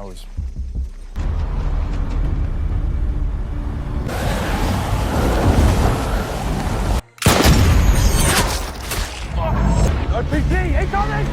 I was RPG incoming!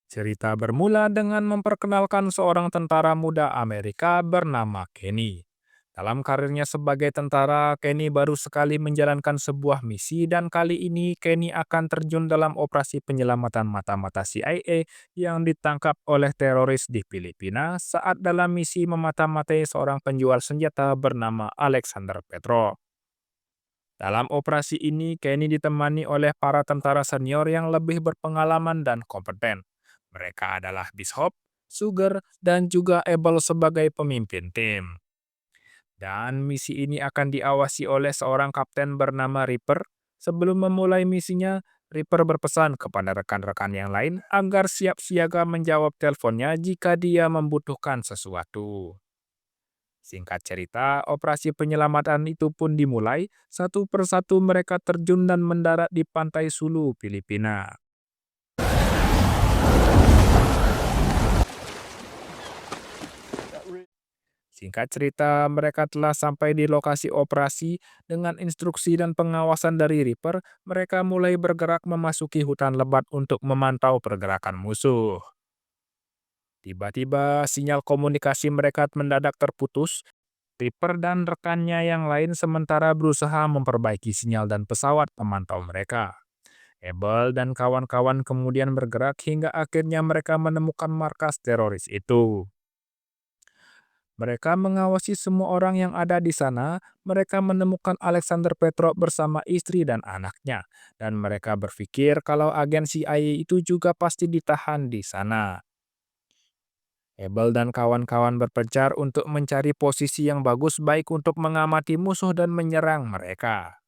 Cerita bermula dengan memperkenalkan seorang tentara muda Amerika bernama Kenny. Dalam karirnya sebagai tentara, Kenny baru sekali menjalankan sebuah misi dan kali ini Kenny akan terjun dalam operasi penyelamatan mata-mata CIA yang ditangkap oleh teroris di Filipina saat dalam misi memata-matai seorang penjual senjata bernama Alexander Petrov. Dalam operasi ini, Kenny ditemani oleh para tentara senior yang lebih berpengalaman dan kompeten. Mereka adalah Bishop, Sugar, dan juga Abel sebagai pemimpin tim. Dan misi ini akan diawasi oleh seorang kapten bernama Reaper. Sebelum memulai misinya, Reaper berpesan kepada rekan-rekan yang lain agar siap siaga menjawab teleponnya jika dia membutuhkan sesuatu. Singkat cerita, operasi penyelamatan itu pun dimulai. Satu persatu mereka terjun dan mendarat di pantai Sulu, Filipina. Singkat cerita, mereka telah sampai di lokasi operasi. Dengan instruksi dan pengawasan dari Reaper, mereka mulai bergerak memasuki hutan lebat untuk memantau pergerakan musuh. Tiba-tiba, sinyal komunikasi mereka mendadak terputus. Reaper dan rekannya yang lain sementara berusaha memperbaiki sinyal dan pesawat pemantau mereka. Abel dan kawan-kawan kemudian bergerak hingga akhirnya mereka menemukan markas teroris itu. Mereka mengawasi semua orang yang ada di sana. Mereka menemukan Alexander Petrov bersama istri dan anaknya, dan mereka berpikir kalau agen CIA itu juga pasti ditahan di sana. Abel dan kawan-kawan berpencar untuk mencari posisi yang bagus baik untuk mengamati musuh dan menyerang mereka.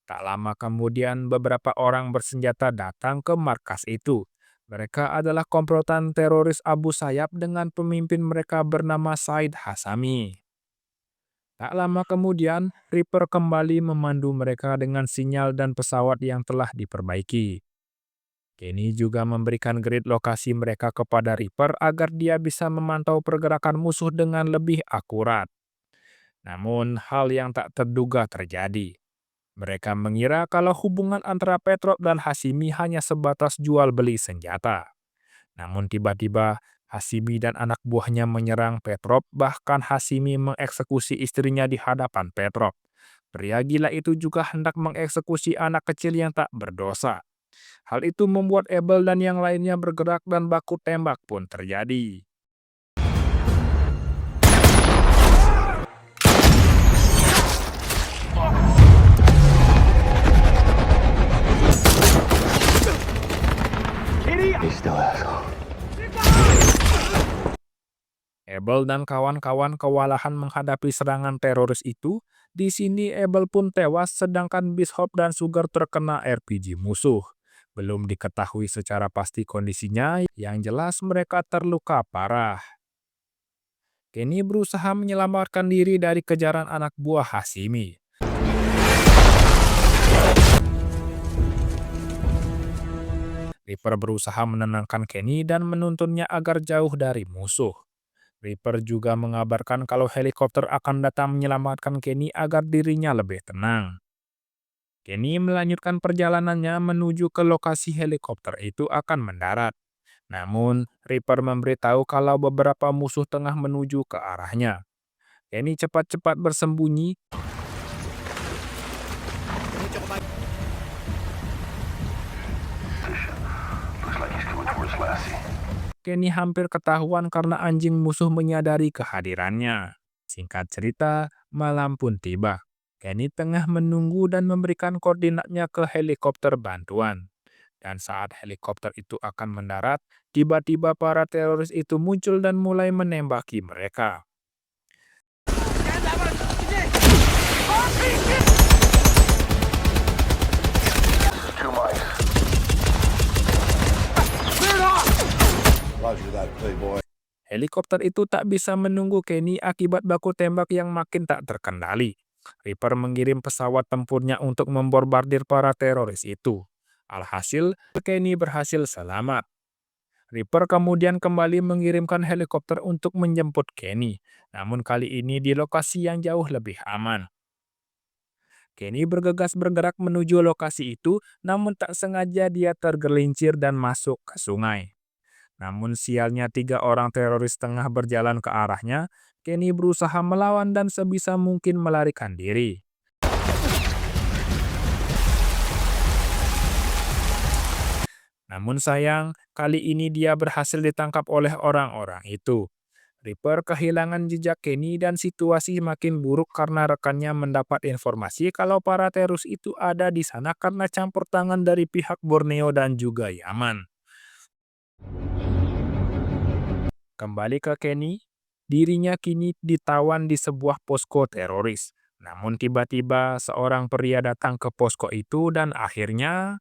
Tak lama kemudian beberapa orang bersenjata datang ke markas itu. Mereka adalah komplotan teroris Abu Sayyaf dengan pemimpin mereka bernama Said Hasami. Tak lama kemudian, Reaper kembali memandu mereka dengan sinyal dan pesawat yang telah diperbaiki. Kenny juga memberikan grid lokasi mereka kepada Reaper agar dia bisa memantau pergerakan musuh dengan lebih akurat. Namun, hal yang tak terduga terjadi. Mereka mengira kalau hubungan antara Petrov dan Hashimi hanya sebatas jual-beli senjata. Namun tiba-tiba, Hashimi dan anak buahnya menyerang Petrov, bahkan Hashimi mengeksekusi istrinya di hadapan Petrov. Pria gila itu juga hendak mengeksekusi anak kecil yang tak berdosa. Hal itu membuat Abel dan yang lainnya bergerak dan baku tembak pun terjadi. Abel dan kawan-kawan kewalahan menghadapi serangan teroris itu. Di sini Abel pun tewas sedangkan Bishop dan Sugar terkena RPG musuh. Belum diketahui secara pasti kondisinya, yang jelas mereka terluka parah. Kenny berusaha menyelamatkan diri dari kejaran anak buah Hashimi. Reaper berusaha menenangkan Kenny dan menuntunnya agar jauh dari musuh. Reaper juga mengabarkan kalau helikopter akan datang menyelamatkan Kenny agar dirinya lebih tenang. Kenny melanjutkan perjalanannya menuju ke lokasi helikopter itu akan mendarat. Namun, Reaper memberitahu kalau beberapa musuh tengah menuju ke arahnya. Kenny cepat-cepat bersembunyi. Kenny hampir ketahuan karena anjing musuh menyadari kehadirannya. Singkat cerita, malam pun tiba. Kenny tengah menunggu dan memberikan koordinatnya ke helikopter bantuan. Dan saat helikopter itu akan mendarat, tiba-tiba para teroris itu muncul dan mulai menembaki mereka. Helikopter itu tak bisa menunggu Kenny akibat baku tembak yang makin tak terkendali. Reaper mengirim pesawat tempurnya untuk membombardir para teroris itu. Alhasil, Kenny berhasil selamat. Reaper kemudian kembali mengirimkan helikopter untuk menjemput Kenny, namun kali ini di lokasi yang jauh lebih aman. Kenny bergegas bergerak menuju lokasi itu, namun tak sengaja dia tergelincir dan masuk ke sungai. Namun sialnya 3 orang teroris tengah berjalan ke arahnya, Kenny berusaha melawan dan sebisa mungkin melarikan diri. Namun sayang, kali ini dia berhasil ditangkap oleh orang-orang itu. Reaper kehilangan jejak Kenny dan situasi makin buruk karena rekannya mendapat informasi kalau para teroris itu ada di sana karena campur tangan dari pihak Borneo dan juga Yaman. Kembali ke Kenny, dirinya kini ditawan di sebuah posko teroris. Namun tiba-tiba seorang pria datang ke posko itu dan akhirnya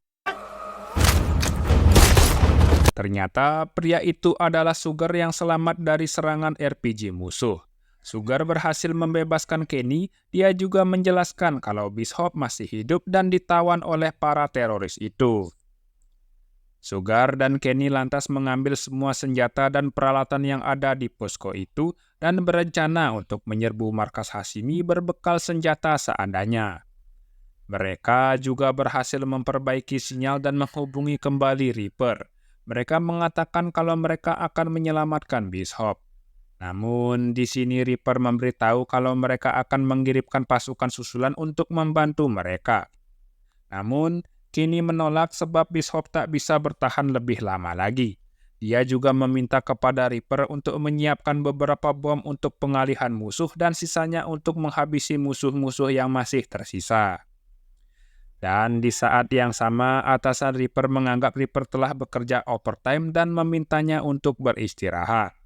ternyata pria itu adalah Sugar yang selamat dari serangan RPG musuh. Sugar berhasil membebaskan Kenny, dia juga menjelaskan kalau Bishop masih hidup dan ditawan oleh para teroris itu. Sugar dan Kenny lantas mengambil semua senjata dan peralatan yang ada di posko itu dan berencana untuk menyerbu markas Hashimi berbekal senjata seadanya. Mereka juga berhasil memperbaiki sinyal dan menghubungi kembali Reaper. Mereka mengatakan kalau mereka akan menyelamatkan Bishop. Namun, di sini Reaper memberitahu kalau mereka akan mengirimkan pasukan susulan untuk membantu mereka. Namun, Kenny menolak sebab Bishop tak bisa bertahan lebih lama lagi. Dia juga meminta kepada Reaper untuk menyiapkan beberapa bom untuk pengalihan musuh dan sisanya untuk menghabisi musuh-musuh yang masih tersisa. Dan di saat yang sama, atasan Reaper menganggap Reaper telah bekerja overtime dan memintanya untuk beristirahat.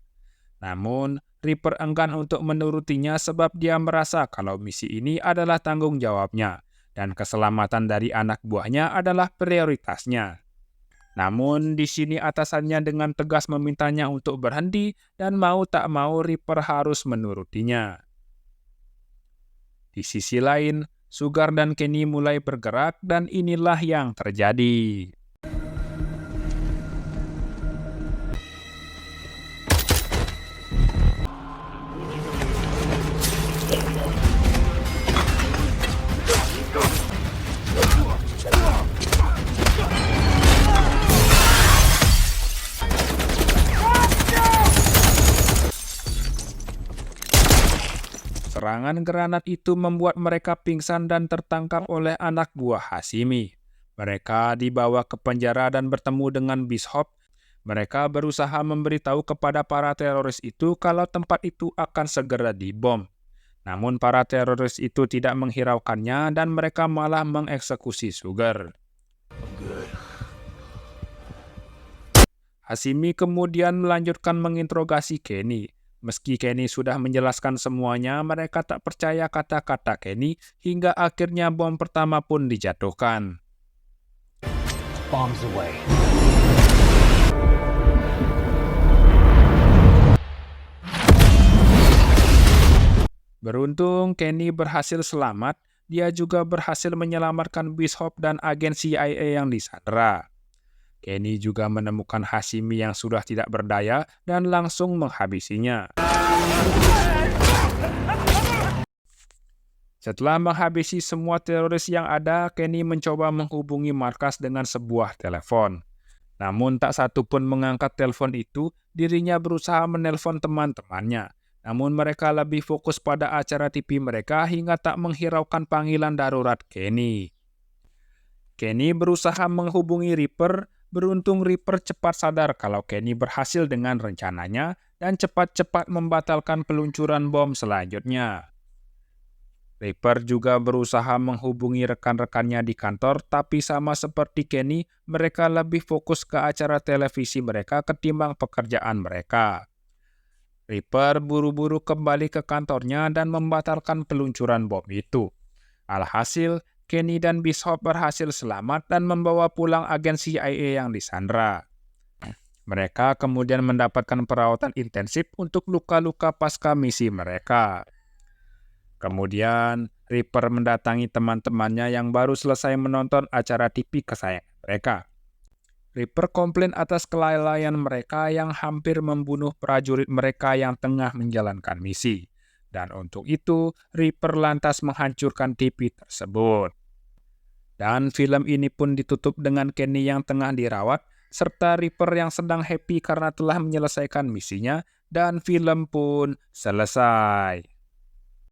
Namun, Reaper enggan untuk menurutinya sebab dia merasa kalau misi ini adalah tanggung jawabnya, dan keselamatan dari anak buahnya adalah prioritasnya. Namun, di sini atasannya dengan tegas memintanya untuk berhenti, dan mau tak mau Reaper harus menurutinya. Di sisi lain, Sugar dan Kenny mulai bergerak dan inilah yang terjadi. Serangan granat itu membuat mereka pingsan dan tertangkap oleh anak buah Hashimi. Mereka dibawa ke penjara dan bertemu dengan Bishop. Mereka berusaha memberitahu kepada para teroris itu kalau tempat itu akan segera dibom. Namun para teroris itu tidak menghiraukannya dan mereka malah mengeksekusi Sugar. Hashimi kemudian melanjutkan menginterogasi Kenny. Meski Kenny sudah menjelaskan semuanya, mereka tak percaya kata-kata Kenny hingga akhirnya bom pertama pun dijatuhkan. Bombs away. Beruntung Kenny berhasil selamat, dia juga berhasil menyelamatkan Bishop dan agen CIA yang disandera. Kenny juga menemukan Hashimi yang sudah tidak berdaya dan langsung menghabisinya. Setelah menghabisi semua teroris yang ada, Kenny mencoba menghubungi markas dengan sebuah telepon. Namun tak satu pun mengangkat telepon itu, dirinya berusaha menelpon teman-temannya. Namun mereka lebih fokus pada acara TV mereka hingga tak menghiraukan panggilan darurat Kenny. Kenny berusaha menghubungi Reaper. Beruntung Reaper cepat sadar kalau Kenny berhasil dengan rencananya dan cepat-cepat membatalkan peluncuran bom selanjutnya. Reaper juga berusaha menghubungi rekan-rekannya di kantor, tapi sama seperti Kenny, mereka lebih fokus ke acara televisi mereka ketimbang pekerjaan mereka. Reaper buru-buru kembali ke kantornya dan membatalkan peluncuran bom itu. Alhasil, Kenny dan Bishop berhasil selamat dan membawa pulang agen CIA yang disandera. Mereka kemudian mendapatkan perawatan intensif untuk luka-luka pasca misi mereka. Kemudian, Reaper mendatangi teman-temannya yang baru selesai menonton acara TV kesayangan mereka. Reaper komplain atas kelalaian mereka yang hampir membunuh prajurit mereka yang tengah menjalankan misi. Dan untuk itu, Reaper lantas menghancurkan TV tersebut. Dan film ini pun ditutup dengan Kenny yang tengah dirawat, serta Reaper yang sedang happy karena telah menyelesaikan misinya, dan film pun selesai.